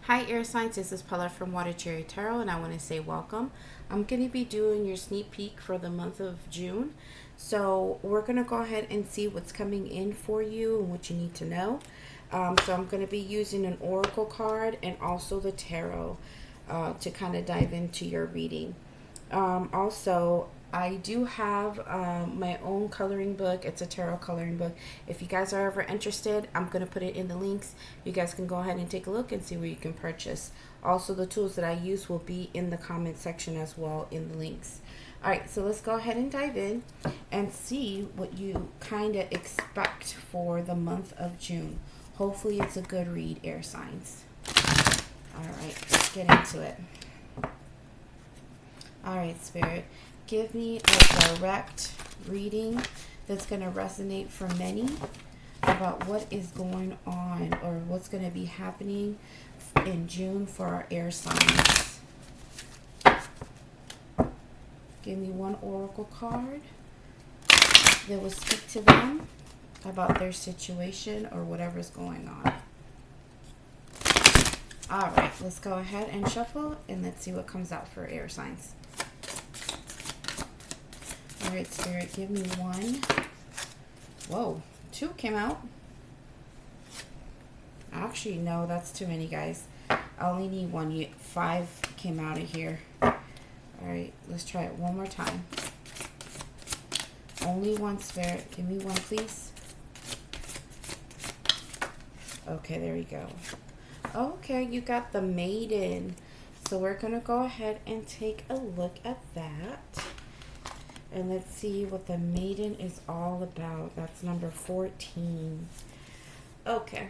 Hi air signs, this is Paula from Water Cherry Tarot and I want to say welcome. I'm going to be doing your sneak peek for the month of June. So we're going to go ahead and see what's coming in for you and what you need to know. So I'm going to be using an oracle card and also the tarot to kind of dive into your reading. Also, I do have my own coloring book. It's a tarot coloring book. If you guys are ever interested, I'm going to put it in the links. You guys can go ahead and take a look and see where you can purchase. Also, the tools that I use will be in the comment section as well in the links. Alright, so let's go ahead and dive in and see what you kind of expect for the month of June. Hopefully it's a good read, air signs. Alright, let's get into it. Alright, Spirit, give me a direct reading that's going to resonate for many about what is going on or what's going to be happening in June for our air signs. Give me one oracle card that will speak to them about their situation or whatever's going on. Alright, let's go ahead and shuffle and let's see what comes out for air signs. Alright, Spirit, give me one. Whoa, two came out. Actually, no, that's too many, guys. I only need one. Five came out of here. Alright, let's try it one more time. Only one, Spirit. Give me one, please. Okay, there we go. Okay, you got the Maiden. So we're going to go ahead and take a look at that. And let's see what the Maiden is all about. That's number 14. Okay.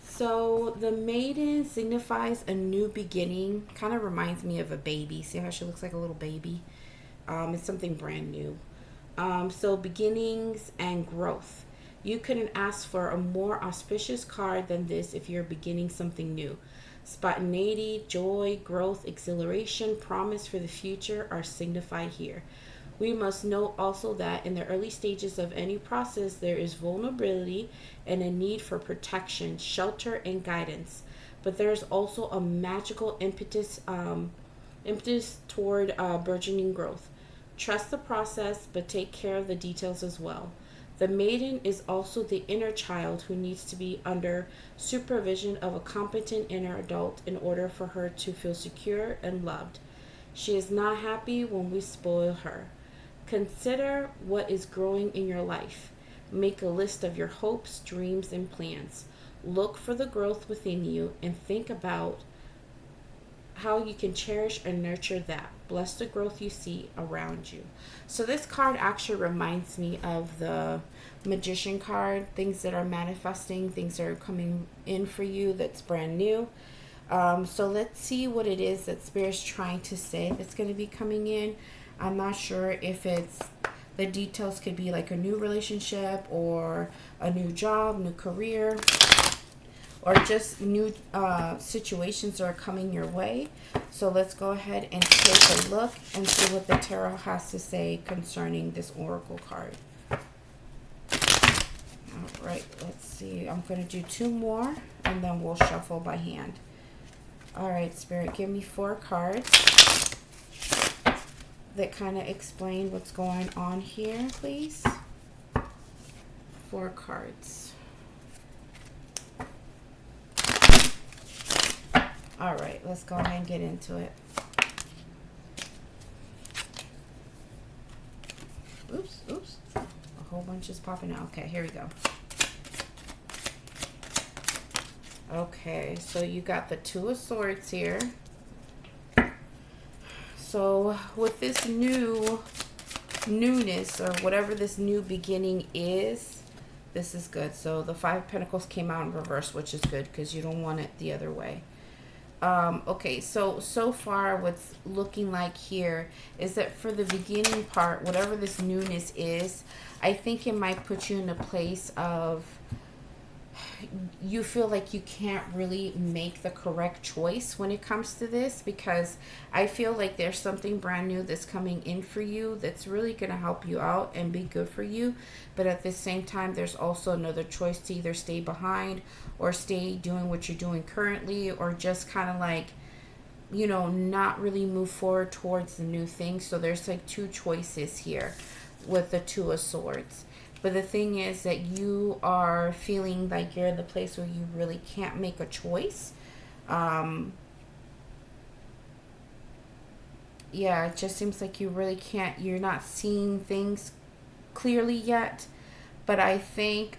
So the Maiden signifies a new beginning. Kind of reminds me of a baby. See how she looks like a little baby? It's something brand new. So beginnings and growth. You couldn't ask for a more auspicious card than this if you're beginning something new. Spontaneity, joy, growth, exhilaration, promise for the future are signified here. We must note also that in the early stages of any process, there is vulnerability and a need for protection, shelter, and guidance. But there is also a magical impetus toward burgeoning growth. Trust the process, but take care of the details as well. The Maiden is also the inner child who needs to be under supervision of a competent inner adult in order for her to feel secure and loved. She is not happy when we spoil her. Consider what is growing in your life. Make a list of your hopes, dreams, and plans. Look for the growth within you and think about how you can cherish and nurture that. Bless the growth you see around you. So this card actually reminds me of the Magician card. Things that are manifesting, things that are coming in for you that's brand new. So let's see what it is that Spirit's trying to say that's going to be coming in. I'm not sure if it's the details could be like a new relationship or a new job, new career, or just new situations that are coming your way. So let's go ahead and take a look and see what the tarot has to say concerning this oracle card. Alright, let's see. I'm going to do two more and then we'll shuffle by hand. Alright, Spirit, give me 4 cards that kind of explain what's going on here, please. 4 cards. Alright, let's go ahead and get into it. Oops. A whole bunch is popping out. Okay, here we go. Okay, so you got the 2 of Swords here. So with this newness or whatever this new beginning is, this is good. So the 5 of Pentacles came out in reverse, which is good because you don't want it the other way. Okay, so far what's looking like here is that for the beginning part, whatever this newness is, I think it might put you in a place of you feel like you can't really make the correct choice when it comes to this, because I feel like there's something brand new that's coming in for you that's really going to help you out and be good for you. But at the same time, there's also another choice to either stay behind or stay doing what you're doing currently, or just kind of like, not really move forward towards the new thing. So there's like two choices here with the Two of Swords. But the thing is that you are feeling like you're in the place where you really can't make a choice. Yeah, it just seems like you really can't, you're not seeing things clearly yet. But I think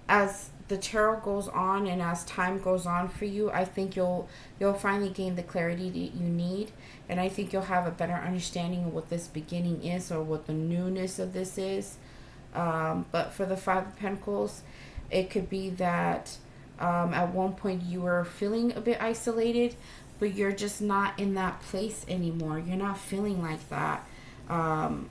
as the tarot goes on and as time goes on for you, I think you'll finally gain the clarity that you need. And I think you'll have a better understanding of what this beginning is, or what the newness of this is. But for the Five of Pentacles, it could be that at one point you were feeling a bit isolated, but you're just not in that place anymore. You're not feeling like that. Yeah,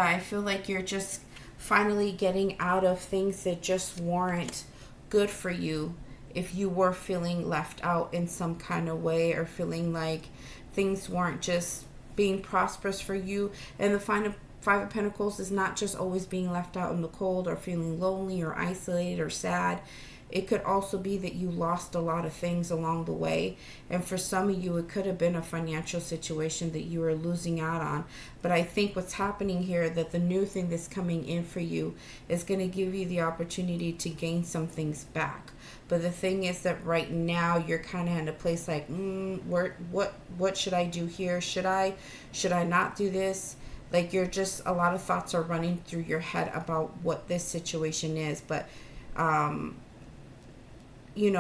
I feel like you're just finally getting out of things that just weren't good for you. If you were feeling left out in some kind of way, or feeling like things weren't just being prosperous for you. And the Five of Pentacles is not just always being left out in the cold, or feeling lonely or isolated or sad. It could also be that you lost a lot of things along the way. And for some of you, it could have been a financial situation that you were losing out on. But I think what's happening here, that the new thing that's coming in for you is going to give you the opportunity to gain some things back. But the thing is that right now you're kind of in a place like, what should I do here? Should I not do this? Like, you're just, a lot of thoughts are running through your head about what this situation is. But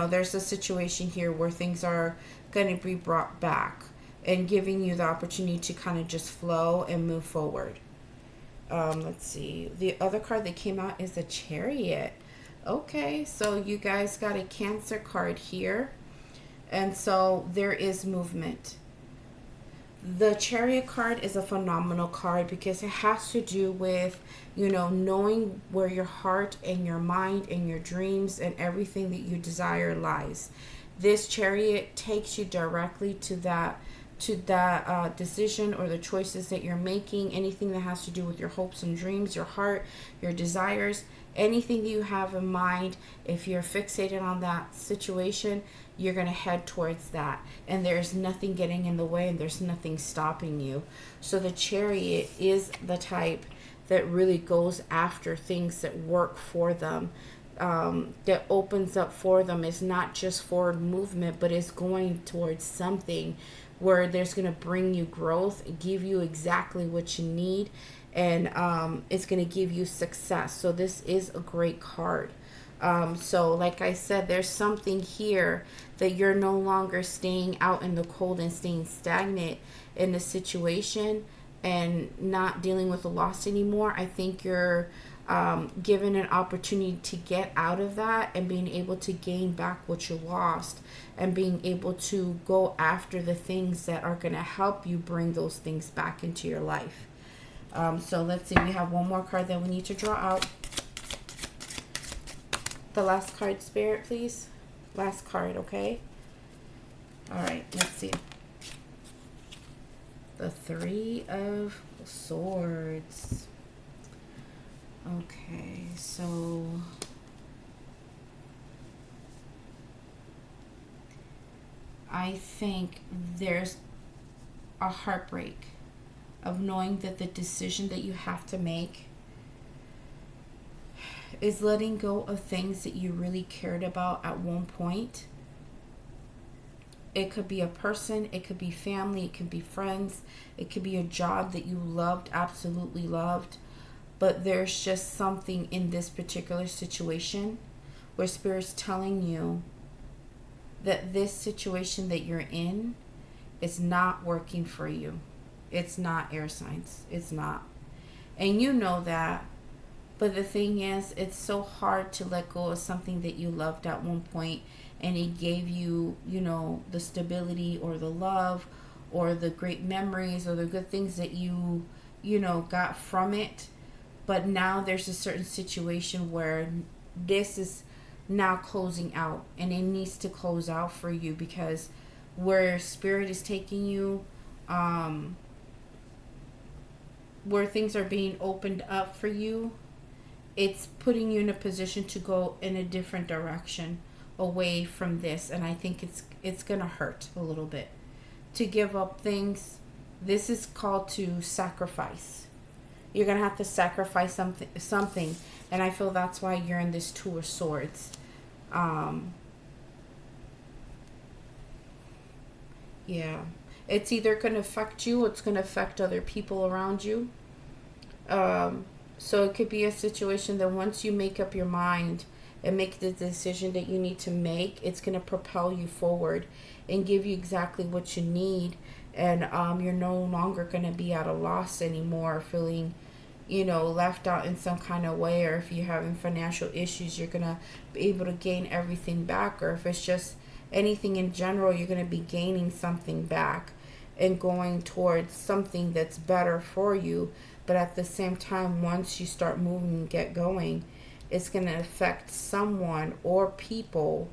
there's a situation here where things are going to be brought back and giving you the opportunity to kind of just flow and move forward. Let's see. The other card that came out is the Chariot. Okay, so you guys got a Cancer card here. And so there is movement. The Chariot card is a phenomenal card because it has to do with, knowing where your heart and your mind and your dreams and everything that you desire lies. This Chariot takes you directly to that decision or the choices that you're making. Anything that has to do with your hopes and dreams, your heart, your desires, anything that you have in mind. If you're fixated on that situation, you're going to head towards that, and there's nothing getting in the way, and there's nothing stopping you. So the Chariot is the type that really goes after things that work for them, that opens up for them. Is not just forward movement, but is going towards something where there's going to bring you growth, give you exactly what you need, and it's going to give you success. So this is a great card. So like I said, there's something here that you're no longer staying out in the cold and staying stagnant in the situation and not dealing with the loss anymore. I think you're given an opportunity to get out of that and being able to gain back what you lost, and being able to go after the things that are going to help you bring those things back into your life. So let's see, we have one more card that we need to draw out. The last card, Spirit, please. Last card, okay? All right, let's see. The Three of Swords. Okay, so I think there's a heartbreak of knowing that the decision that you have to make is letting go of things that you really cared about at one point. It could be a person, it could be family, it could be friends, it could be a job that you loved, absolutely loved. But there's just something in this particular situation where Spirit's telling you that this situation that you're in is not working for you. It's not, air signs. It's not. And you know that. But the thing is, it's so hard to let go of something that you loved at one point, and it gave you, the stability or the love or the great memories or the good things that you got from it. but now there's a certain situation where this is now closing out, and it needs to close out for you, because where spirit is taking you, where things are being opened up for you, it's putting you in a position to go in a different direction away from this. And I think it's gonna hurt a little bit to give up things. This is called to sacrifice. You're gonna have to sacrifice something, and I feel that's why you're in this Two of Swords. Yeah, it's either gonna affect you or it's gonna affect other people around you. So it could be a situation that once you make up your mind and make the decision that you need to make, it's going to propel you forward and give you exactly what you need. And you're no longer going to be at a loss anymore, feeling, left out in some kind of way. Or if you're having financial issues, you're going to be able to gain everything back. Or if it's just anything in general, you're going to be gaining something back and going towards something that's better for you. But at the same time, once you start moving and get going, it's going to affect someone or people,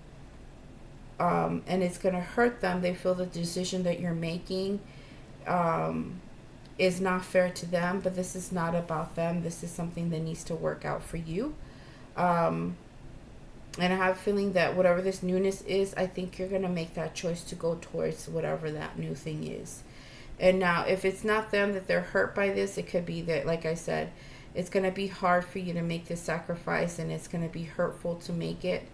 and it's going to hurt them. They feel the decision that you're making is not fair to them, but this is not about them. This is something that needs to work out for you. And I have a feeling that whatever this newness is, I think you're going to make that choice to go towards whatever that new thing is. And now, if it's not them that they're hurt by this, it could be that, like I said, it's going to be hard for you to make this sacrifice, and it's going to be hurtful to make it.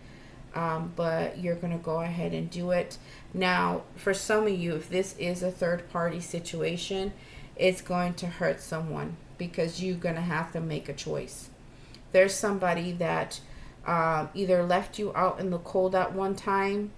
But you're going to go ahead and do it. Now, for some of you, if this is a third-party situation, it's going to hurt someone because you're going to have to make a choice. There's somebody that either left you out in the cold at one time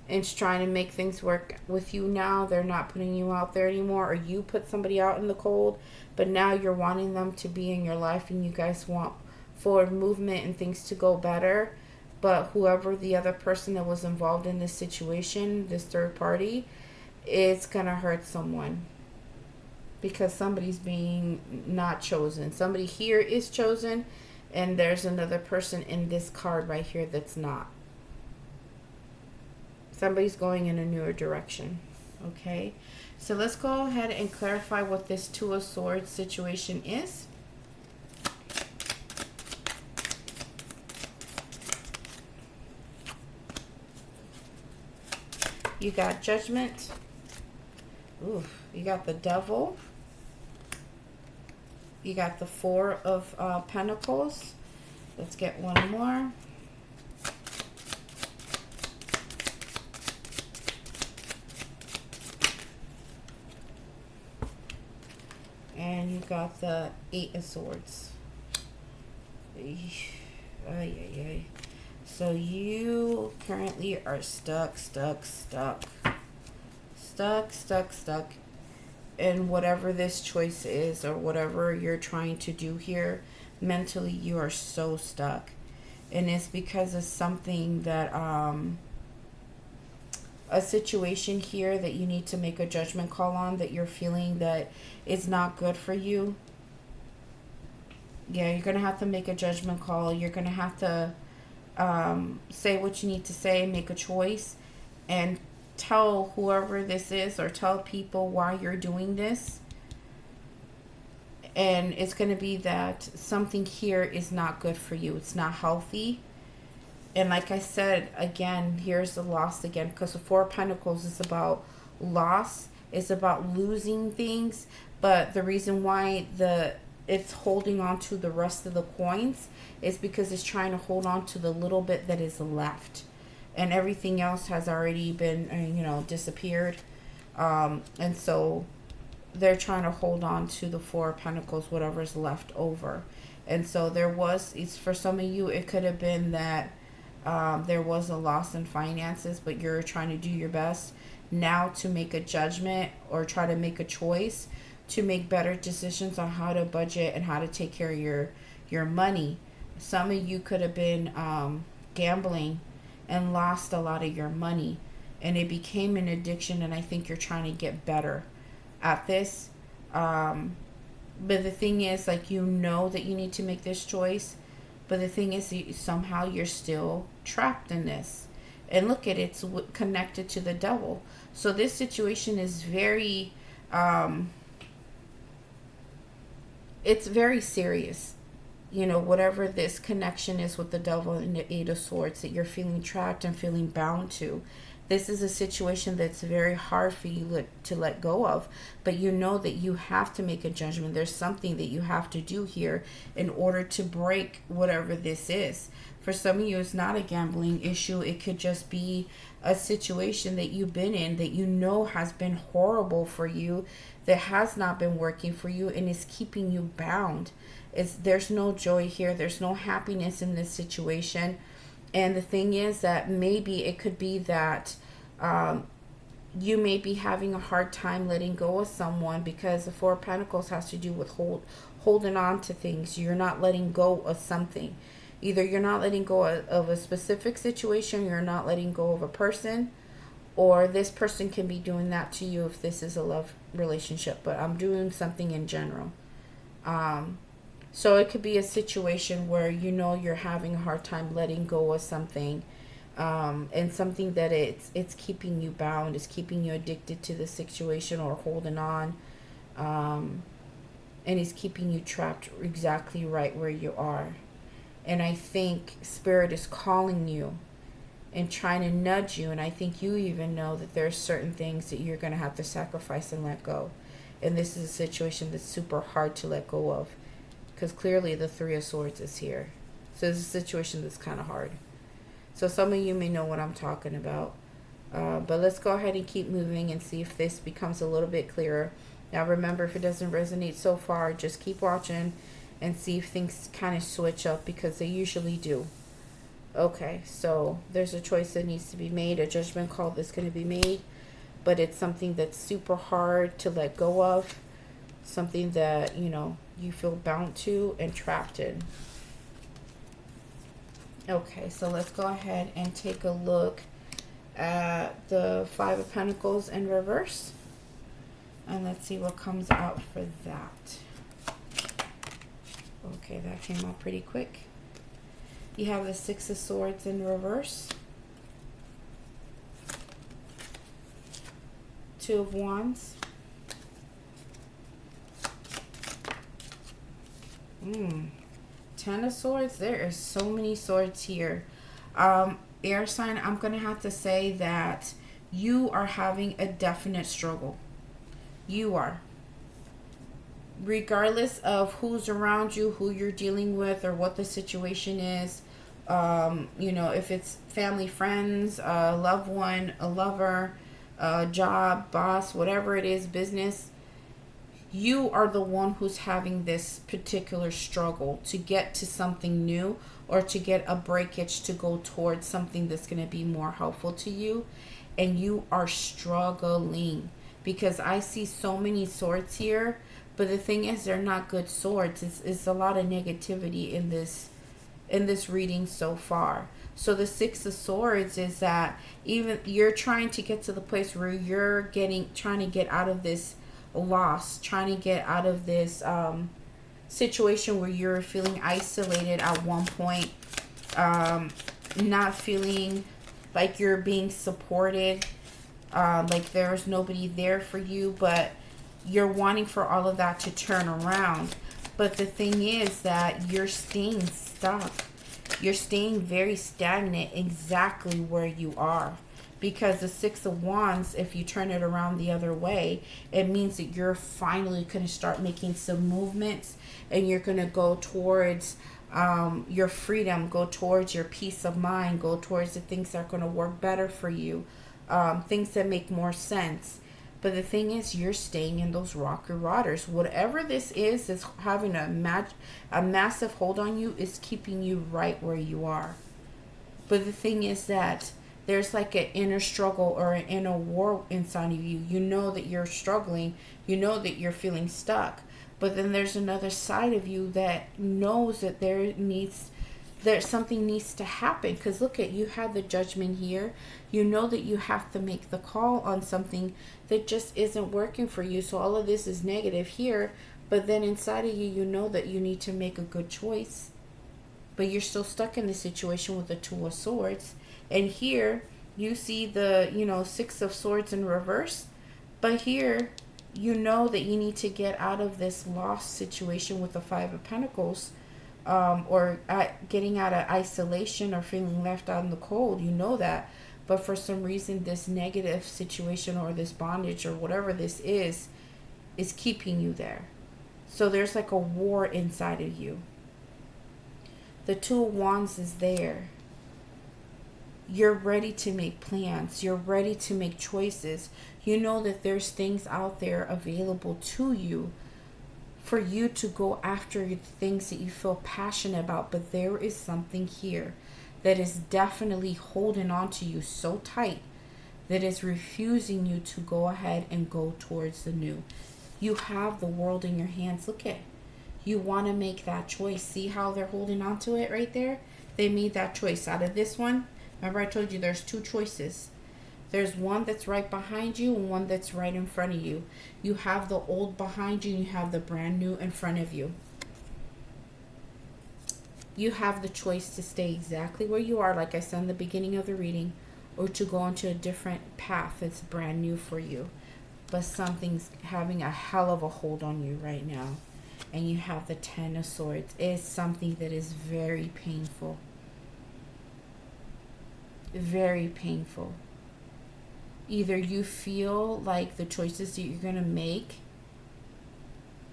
and is trying to make things work with you now. They're not putting you out there anymore, or you put somebody out in the cold, but now you're wanting them to be in your life, and you guys want forward movement and things to go better. But whoever the other person that was involved in this situation, this third party, it's gonna hurt someone because somebody's being not chosen. Somebody here is chosen, and there's another person in this card right here that's not. Somebody's going in a newer direction. Okay, so let's go ahead and clarify what this Two of Swords situation is. You got Judgment. Ooh, you got the Devil. You got the Four of Pentacles. Let's get one more. And you got the Eight of Swords. So you currently are stuck in whatever this choice is, or whatever you're trying to do here. Mentally, you are so stuck. And it's because of something that, a situation here that you need to make a judgment call on, that you're feeling that is not good for you. Yeah, you're going to have to make a judgment call. You're going to have to say what you need to say, make a choice, and tell whoever this is, or tell people why you're doing this. And it's going to be that something here is not good for you. It's not healthy. And like I said, again, here's the loss again, because the Four of Pentacles is about loss. It's about losing things. But the reason why it's holding on to the rest of the coins is because it's trying to hold on to the little bit that is left. And everything else has already been, disappeared. And so they're trying to hold on to the Four of Pentacles, whatever's left over. And so for some of you, it could have been that there was a loss in finances, but you're trying to do your best now to make a judgment or try to make a choice to make better decisions on how to budget and how to take care of your money. Some of you could have been gambling and lost a lot of your money, and it became an addiction, and I think you're trying to get better at this. But the thing is, like, you know that you need to make this choice. But the thing is, somehow you're still trapped in this. And look at it, it's connected to the devil. So this situation is very, it's very serious. You know, whatever this connection is with the devil and the Eight of Swords that you're feeling trapped and feeling bound to. This is a situation that's very hard for you to let go of. But you know that you have to make a judgment. There's something that you have to do here in order to break whatever this is. For some of you, it's not a gambling issue. It could just be a situation that you've been in that you know has been horrible for you, that has not been working for you, and is keeping you bound. There's no joy here. There's no happiness in this situation. And the thing is that maybe it could be that you may be having a hard time letting go of someone, because the Four of Pentacles has to do with holding on to things. You're not letting go of something. Either you're not letting go of a specific situation, you're not letting go of a person, or this person can be doing that to you if this is a love relationship. But I'm doing something in general. So it could be a situation where you know you're having a hard time letting go of something, and something that it's keeping you bound, it's keeping you addicted to the situation or holding on, and it's keeping you trapped exactly right where you are. And I think Spirit is calling you and trying to nudge you, and I think you even know that there's certain things that you're going to have to sacrifice and let go. And this is a situation that's super hard to let go of, because clearly the Three of Swords is here. So it's a situation that's kind of hard. So some of you may know what I'm talking about. But let's go ahead and keep moving and see if this becomes a little bit clearer. Now remember, if it doesn't resonate so far, just keep watching and see if things kind of switch up, because they usually do. Okay, so there's a choice that needs to be made, a judgment call that's going to be made. But it's something that's super hard to let go of. Something that, you know, you feel bound to and trapped in. Okay, so let's go ahead and take a look at the Five of Pentacles in reverse. And let's see what comes out for that. Okay, that came out pretty quick. You have the Six of Swords in reverse. Two of Wands. Ten of Swords. There is so many swords here. Air sign, I'm going to have to say that you are having a definite struggle. You are. Regardless of who's around you, who you're dealing with, or what the situation is. You know, if it's family, friends, a loved one, a lover, a job, boss, whatever it is, business. You are the one who's having this particular struggle to get to something new, or to get a breakage to go towards something that's going to be more helpful to you. And you are struggling, because I see so many swords here. But the thing is, they're not good swords. It's a lot of negativity in this reading so far. So the Six of Swords is that even you're trying to get to the place where you're trying to get out of this loss, trying to get out of this situation where you're feeling isolated at one point, not feeling like you're being supported, like there's nobody there for you, but you're wanting for all of that to turn around. But the thing is that you're staying stuck. You're staying very stagnant exactly where you are. Because the Six of Wands, if you turn it around the other way, it means that you're finally going to start making some movements, and you're going to go towards your freedom, go towards your peace of mind, go towards the things that are going to work better for you, things that make more sense. But the thing is, you're staying in those rocky waters. Whatever this is that's having a massive hold on you is keeping you right where you are. But the thing is that there's like an inner struggle or an inner war inside of you. You know that you're struggling. You know that you're feeling stuck. But then there's another side of you that knows that something needs to happen. Because look at, you have the Judgment here. You know that you have to make the call on something that just isn't working for you. So all of this is negative here. But then inside of you, you know that you need to make a good choice. But you're still stuck in the situation with the Two of Swords. And here, you see the, Six of Swords in reverse. But here, you know that you need to get out of this lost situation with the Five of Pentacles. Or getting out of isolation or feeling left out in the cold. You know that. But for some reason, this negative situation or this bondage or whatever this is keeping you there. So there's like a war inside of you. The Two of Wands is there. You're ready to make plans. You're ready to make choices. You know that there's things out there available to you for you to go after the things that you feel passionate about. But there is something here that is definitely holding on to you so tight that is refusing you to go ahead and go towards the new. You have the world in your hands. Look at it. You want to make that choice. See how they're holding on to it right there? They made that choice. Out of this one, remember I told you there's two choices. There's one that's right behind you and one that's right in front of you. You have the old behind you and you have the brand new in front of you. You have the choice to stay exactly where you are, like I said in the beginning of the reading, or to go into a different path that's brand new for you. But something's having a hell of a hold on you right now. And you have the Ten of Swords. It is something that is very painful. Very painful. Either you feel like the choices that you're going to make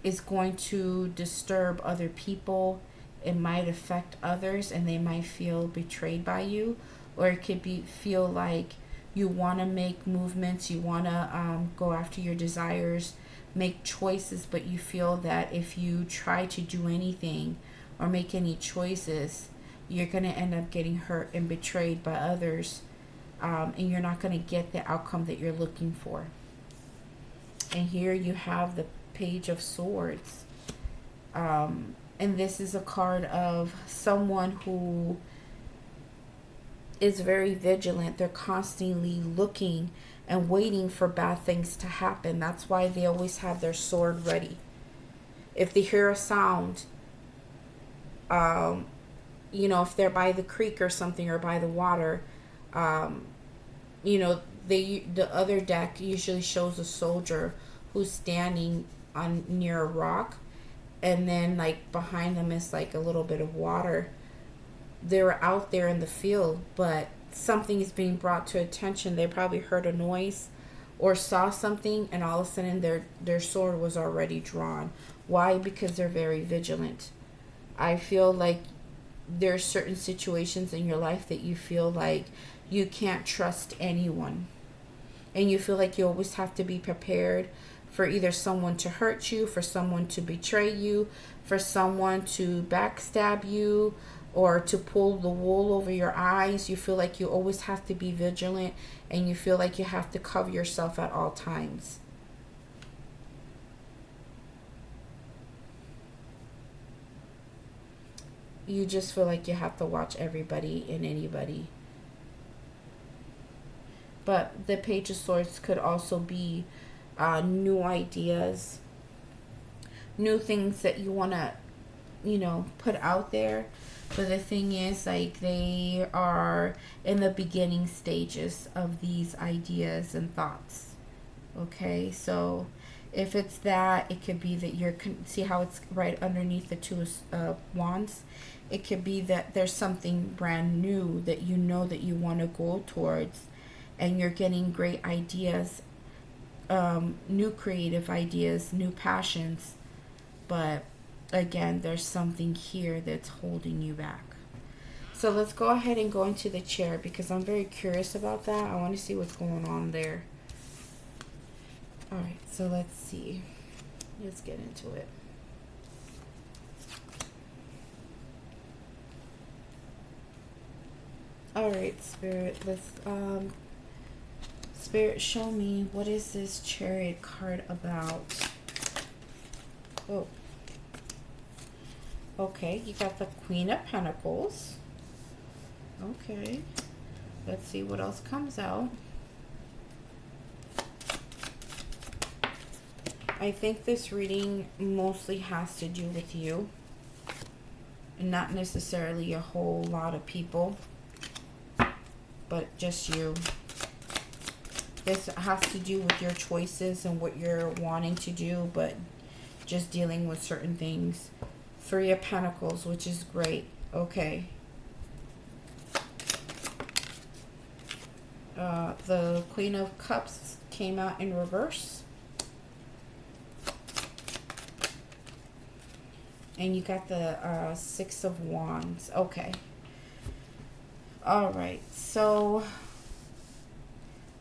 is going to disturb other people. It might affect others and they might feel betrayed by you. Or it could feel like you want to make movements. You want to go after your desires. Make choices, but you feel that if you try to do anything or make any choices, you're going to end up getting hurt and betrayed by others, and you're not going to get the outcome that you're looking for. And here you have the Page of Swords, and this is a card of someone who is very vigilant. They're constantly looking and waiting for bad things to happen. That's why they always have their sword ready. If they hear a sound, if they're by the creek or something or by the water, the other deck usually shows a soldier who's standing near a rock, and then like behind them is like a little bit of water. They're out there in the field, but something is being brought to attention. They probably heard a noise or saw something, and all of a sudden their sword was already drawn. Why? Because they're very vigilant. I feel like there's certain situations in your life that you feel like you can't trust anyone, and you feel like you always have to be prepared for either someone to hurt you, for someone to betray you, for someone to backstab you, or to pull the wool over your eyes. You feel like you always have to be vigilant, and you feel like you have to cover yourself at all times. You just feel like you have to watch everybody and anybody. But the Page of Swords could also be new ideas, new things that you want to, put out there. But the thing is, like, they are in the beginning stages of these ideas and thoughts. Okay, so if it's that, it could be that see how it's right underneath the Two of Wands. It could be that there's something brand new that you know that you want to go towards, and you're getting great ideas, new creative ideas, new passions. But again, there's something here that's holding you back. So let's go ahead and go into the chair, because I'm very curious about that. I want to see what's going on there. All right, so let's see. Let's get into it. All right, Spirit, let's Spirit, show me, what is this Chariot card about? Oh. Okay, you got the Queen of Pentacles. Okay. Let's see what else comes out. I think this reading mostly has to do with you, and not necessarily a whole lot of people, but just you. This has to do with your choices and what you're wanting to do, but just dealing with certain things. 3 of Pentacles, which is great. Okay. The Queen of Cups came out in reverse. And you got the 6 of Wands. Okay. All right. So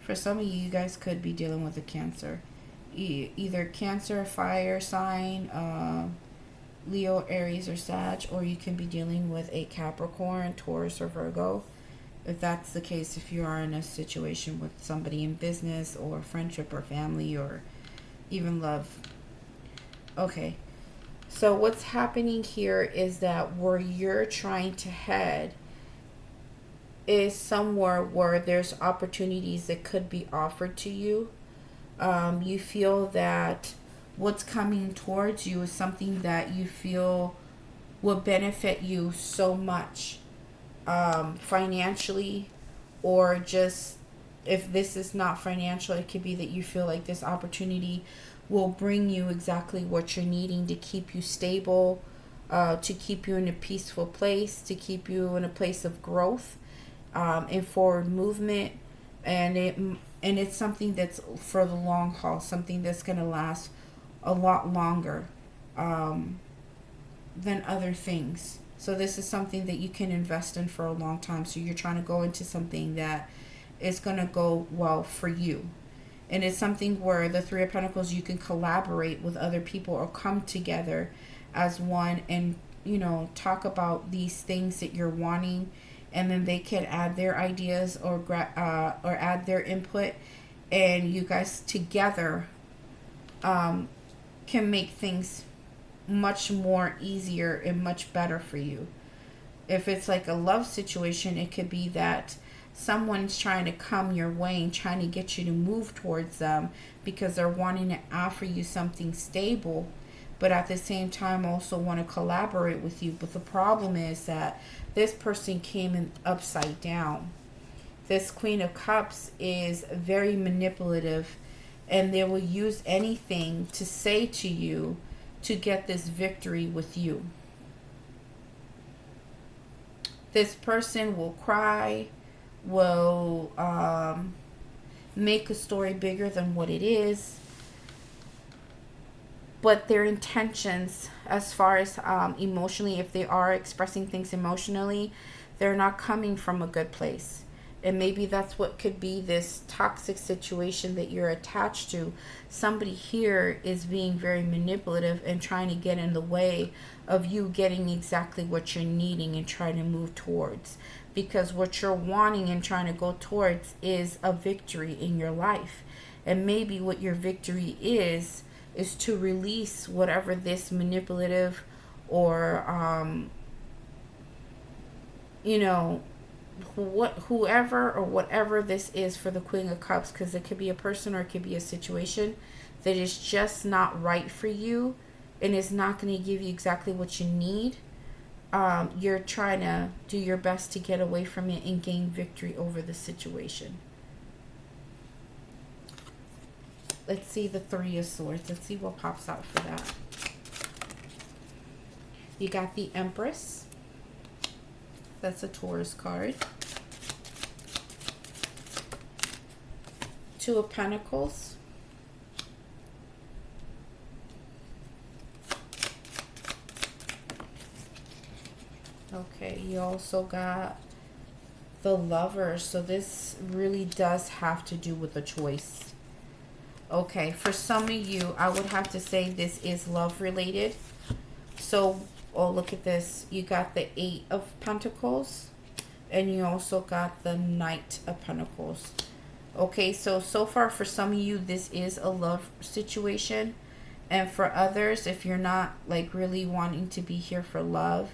for some of you, you guys could be dealing with a Cancer. Either Cancer, fire sign, Leo, Aries, or Sag, or you can be dealing with a Capricorn, Taurus, or Virgo. If that's the case, if you are in a situation with somebody in business or friendship or family or even love. Okay. So what's happening here is that where you're trying to head is somewhere where there's opportunities that could be offered to you. You feel that what's coming towards you is something that you feel will benefit you so much, financially, or just if this is not financial, it could be that you feel like this opportunity will bring you exactly what you're needing to keep you stable, to keep you in a peaceful place, to keep you in a place of growth, and forward movement. And it's something that's for the long haul, something that's going to last a lot longer than other things. So this is something that you can invest in for a long time. So you're trying to go into something that is going to go well for you. And it's something where the 3 of Pentacles, you can collaborate with other people or come together as one and, you know, talk about these things that you're wanting. And then they can add their ideas or add their input. And you guys together can make things much more easier and much better for you. If it's like a love situation, it could be that someone's trying to come your way and trying to get you to move towards them because they're wanting to offer you something stable, but at the same time also want to collaborate with you. But the problem is that this person came in upside down. This Queen of Cups is very manipulative, and they will use anything to say to you to get this victory with you. This person will cry, will make a story bigger than what it is. But their intentions, as far as emotionally, if they are expressing things emotionally, they're not coming from a good place. And maybe that's what could be this toxic situation that you're attached to. Somebody here is being very manipulative and trying to get in the way of you getting exactly what you're needing and trying to move towards. Because what you're wanting and trying to go towards is a victory in your life. And maybe what your victory is to release whatever this manipulative or, you know, whoever or whatever this is for the Queen of Cups, because it could be a person or it could be a situation that is just not right for you and is not going to give you exactly what you need. You're trying to do your best to get away from it and gain victory over the situation. Let's see the 3 of Swords. Let's see what pops out for that. You got the Empress. That's a Taurus card. 2 of Pentacles. Okay, you also got the Lovers. So this really does have to do with a choice. Okay, for some of you, I would have to say this is love related. So, oh, look at this. You got the 8 of Pentacles, and you also got the Knight of Pentacles. Okay, so far for some of you, this is a love situation. And for others, if you're not like really wanting to be here for love,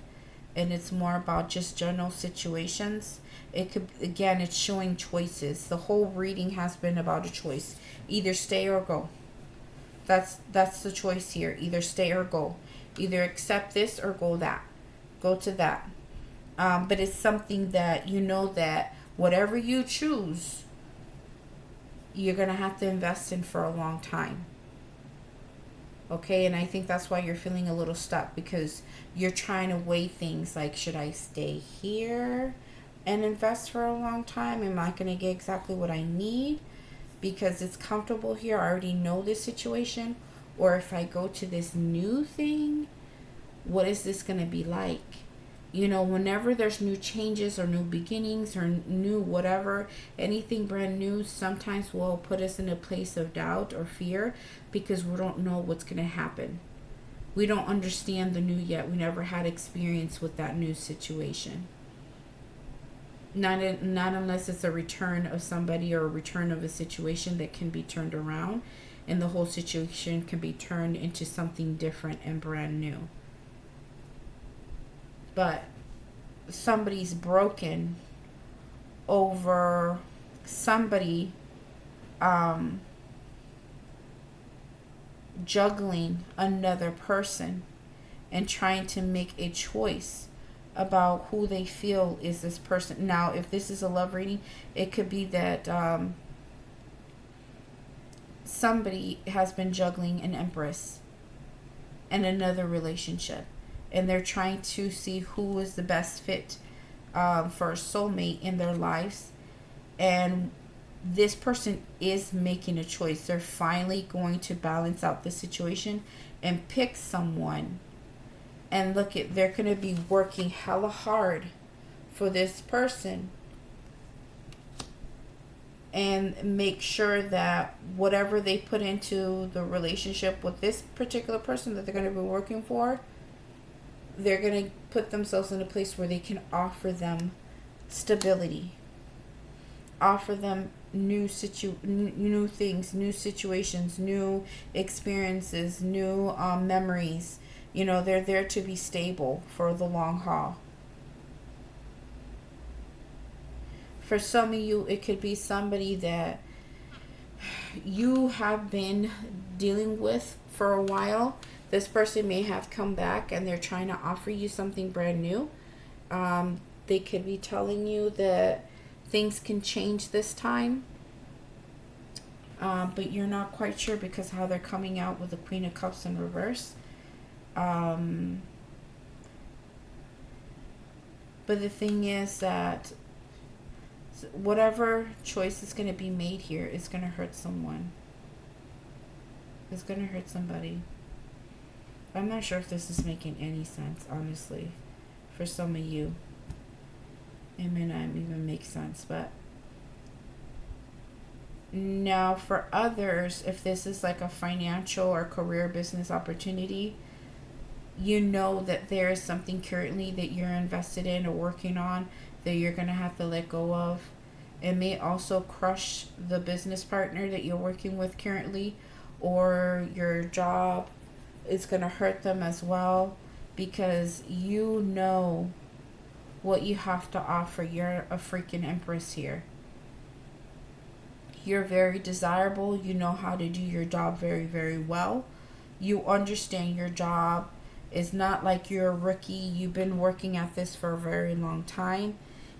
and it's more about just general situations, it could, again, it's showing choices. The whole reading has been about a choice. Either stay or go. That's the choice here. Either stay or go. Either accept this or go to that. But it's something that you know that whatever you choose, you're going to have to invest in for a long time. Okay, and I think that's why you're feeling a little stuck, because you're trying to weigh things like, should I stay here and invest for a long time? Am I going to get exactly what I need because it's comfortable here? I already know this situation. Or if I go to this new thing, what is this going to be like? You know, whenever there's new changes or new beginnings or new whatever, anything brand new, sometimes will put us in a place of doubt or fear because we don't know what's going to happen. We don't understand the new yet. We never had experience with that new situation. Not unless it's a return of somebody or a return of a situation that can be turned around, and the whole situation can be turned into something different and brand new. But somebody's broken over somebody juggling another person and trying to make a choice about who they feel is this person. Now, if this is a love reading, it could be that somebody has been juggling an empress and another relationship, and they're trying to see who is the best fit for a soulmate in their lives. And this person is making a choice. They're finally going to balance out the situation and pick someone. And they're going to be working hella hard for this person and make sure that whatever they put into the relationship with this particular person that they're going to be working for, they're going to put themselves in a place where they can offer them stability, offer them new things, new situations, new experiences, new memories. You know, they're there to be stable for the long haul. For some of you, it could be somebody that you have been dealing with for a while. This person may have come back and they're trying to offer you something brand new. They could be telling you that things can change this time. But you're not quite sure because how they're coming out with the Queen of Cups in reverse. But the thing is that whatever choice is going to be made here is going to hurt someone. It's going to hurt somebody. I'm not sure if this is making any sense, honestly. For some of you, it may not even make sense. But now for others, if this is like a financial or career business opportunity, you know that there is something currently that you're invested in or working on that you're going to have to let go of. It may also crush the business partner that you're working with currently, or your job is going to hurt them as well, because you know what you have to offer. You're a freaking empress here. You're very desirable. You know how to do your job very, very well. You understand your job. It's not like you're a rookie. You've been working at this for a very long time.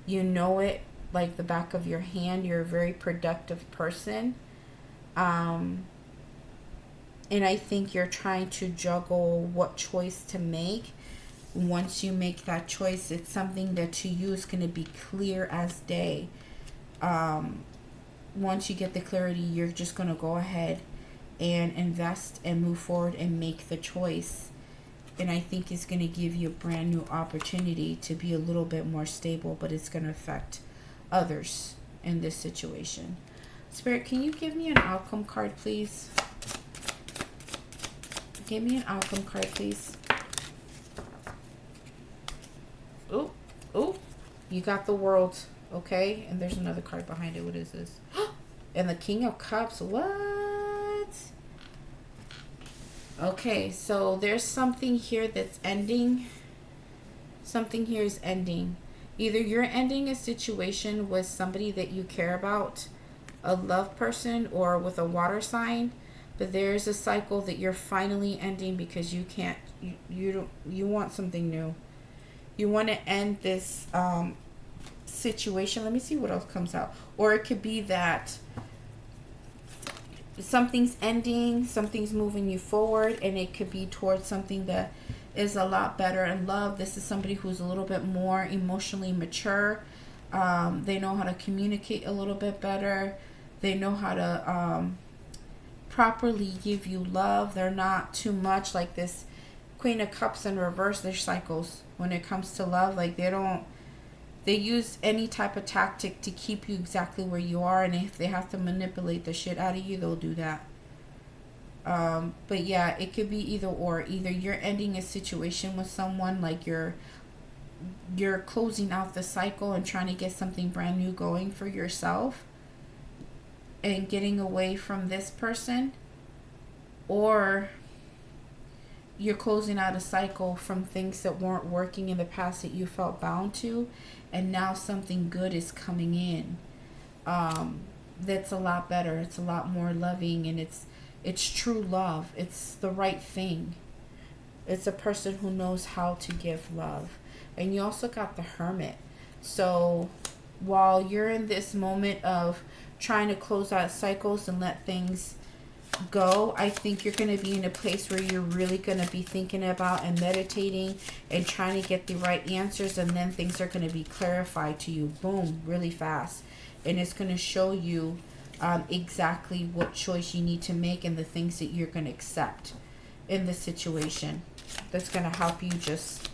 You know it like the back of your hand. You're a very productive person. And I think you're trying to juggle what choice to make. Once you make that choice, it's something that to you is going to be clear as day. Once you get the clarity, you're just going to go ahead and invest and move forward and make the choice. And I think it's going to give you a brand new opportunity to be a little bit more stable, but it's going to affect others in this situation. Spirit, can you give me an outcome card, please? Give me an outcome card, please. Oh, you got the World, okay? And there's another card behind it. What is this? And the King of Cups. What? Okay, so there's something here that's ending. Something here is ending. Either you're ending a situation with somebody that you care about, a love person, or with a water sign. But there's a cycle that you're finally ending because you can't, you want something new. You want to end this situation. Let me see what else comes out. Or it could be that something's ending, something's moving you forward, and it could be towards something that is a lot better in love. This is somebody who's a little bit more emotionally mature. They know how to communicate a little bit better. They know how to properly give you love. They're not too much like this Queen of Cups in reverse. Their cycles when it comes to love, like they use any type of tactic to keep you exactly where you are, and if they have to manipulate the shit out of you, they'll do that. But yeah, it could be either or. Either you're ending a situation with someone, like you're closing out the cycle and trying to get something brand new going for yourself and getting away from this person, or you're closing out a cycle from things that weren't working in the past that you felt bound to, and now something good is coming in. That's a lot better. It's a lot more loving, and it's true love. It's the right thing. It's a person who knows how to give love. And you also got the Hermit. So while you're in this moment of trying to close out cycles and let things go, I think you're going to be in a place where you're really going to be thinking about and meditating and trying to get the right answers, and then things are going to be clarified to you, boom, really fast, and it's going to show you exactly what choice you need to make and the things that you're going to accept in the situation. That's going to help you just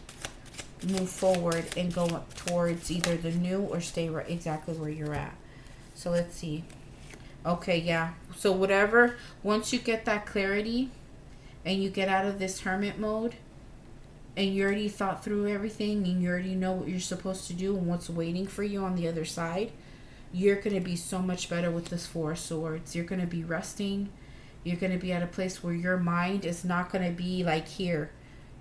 move forward and go up towards either the new or stay right exactly where you're at. So let's see. Okay, yeah. So whatever, once you get that clarity and you get out of this hermit mode and you already thought through everything and you already know what you're supposed to do and what's waiting for you on the other side, you're going to be so much better with this Four of Swords. You're going to be resting. You're going to be at a place where your mind is not going to be like here.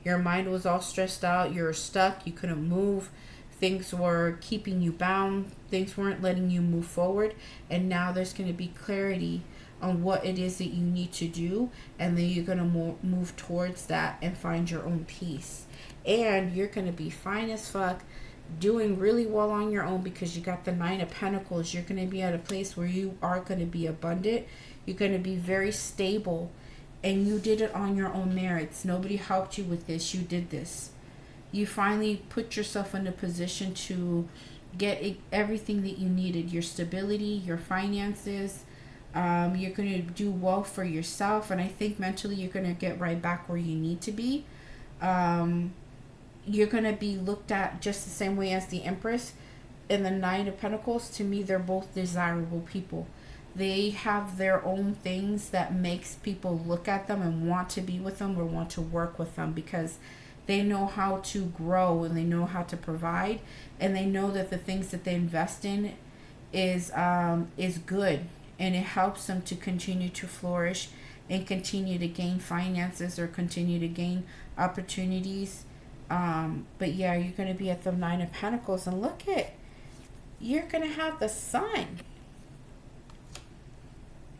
Your mind was all stressed out. You're stuck. You couldn't move. Things were keeping you bound. Things weren't letting you move forward. And now there's going to be clarity on what it is that you need to do. And then you're going to move towards that and find your own peace. And you're going to be fine as fuck, doing really well on your own because you got the Nine of Pentacles. You're going to be at a place where you are going to be abundant. You're going to be very stable. And you did it on your own merits. Nobody helped you with this. You did this. You finally put yourself in a position to get everything that you needed. Your stability, your finances. You're going to do well for yourself. And I think mentally you're going to get right back where you need to be. You're going to be looked at just the same way as the Empress and the Nine of Pentacles. To me, they're both desirable people. They have their own things that makes people look at them and want to be with them or want to work with them, because they know how to grow and they know how to provide, and they know that the things that they invest in is good, and it helps them to continue to flourish and continue to gain finances or continue to gain opportunities. But yeah, you're going to be at the Nine of Pentacles, and look at, you're going to have the Sun.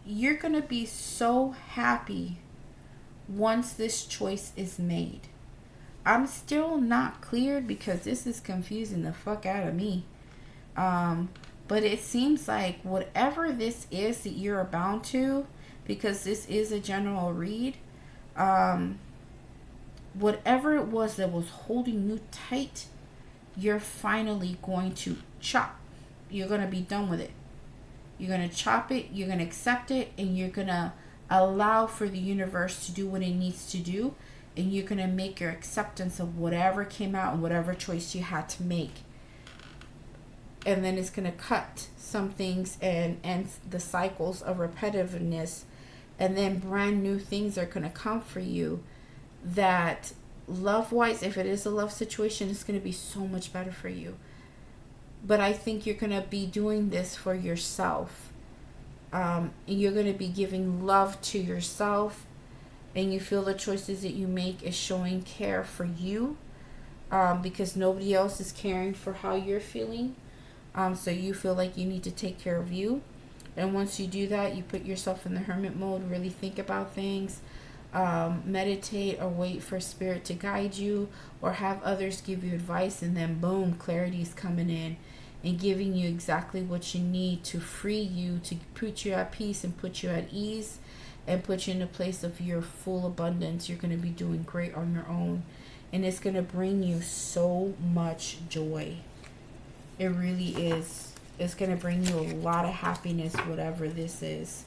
You're going to be so happy once this choice is made. I'm still not cleared because this is confusing the fuck out of me. But it seems like whatever this is that you're bound to, because this is a general read, whatever it was that was holding you tight, you're finally going to chop. You're going to be done with it. You're going to chop it, you're going to accept it, and you're going to allow for the universe to do what it needs to do, and you're going to make your acceptance of whatever came out and whatever choice you had to make. And then it's going to cut some things and end the cycles of repetitiveness, and then brand new things are going to come for you that, love-wise, if it is a love situation, it's going to be so much better for you. But I think you're going to be doing this for yourself. And you're going to be giving love to yourself. And you feel the choices that you make is showing care for you. Because nobody else is caring for how you're feeling. So you feel like you need to take care of you. And once you do that, you put yourself in the hermit mode, really think about things, meditate or wait for spirit to guide you, or have others give you advice, and then boom, clarity is coming in and giving you exactly what you need to free you, to put you at peace and put you at ease and put you in a place of your full abundance. You're going to be doing great on your own, and it's going to bring you so much joy. It really is. It's going to bring you a lot of happiness, whatever this is.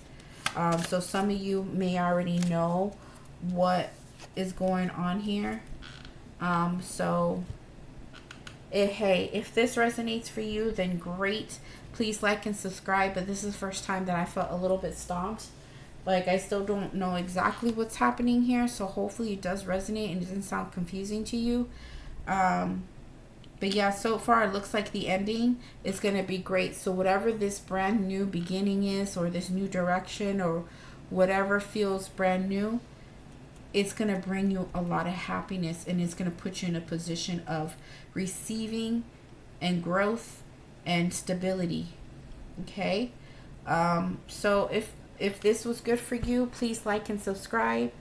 So some of you may already know what is going on here. Hey, if this resonates for you, then great. Please like and subscribe. But this is the first time that I felt a little bit stomped. Like, I still don't know exactly what's happening here. So hopefully it does resonate and it doesn't sound confusing to you. But yeah, so far it looks like the ending is going to be great. So whatever this brand new beginning is, or this new direction, or whatever feels brand new, it's going to bring you a lot of happiness, and it's going to put you in a position of receiving and growth and stability. Okay? So if this was good for you, please like and subscribe.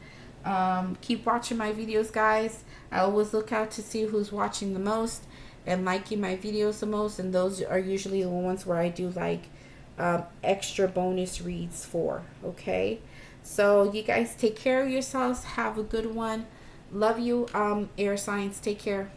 Keep watching my videos, guys. I always look out to see who's watching the most and liking my videos the most, and those are usually the ones where I do like extra bonus reads for. Okay? So you guys take care of yourselves. Have a good one. Love you, air signs. Take care.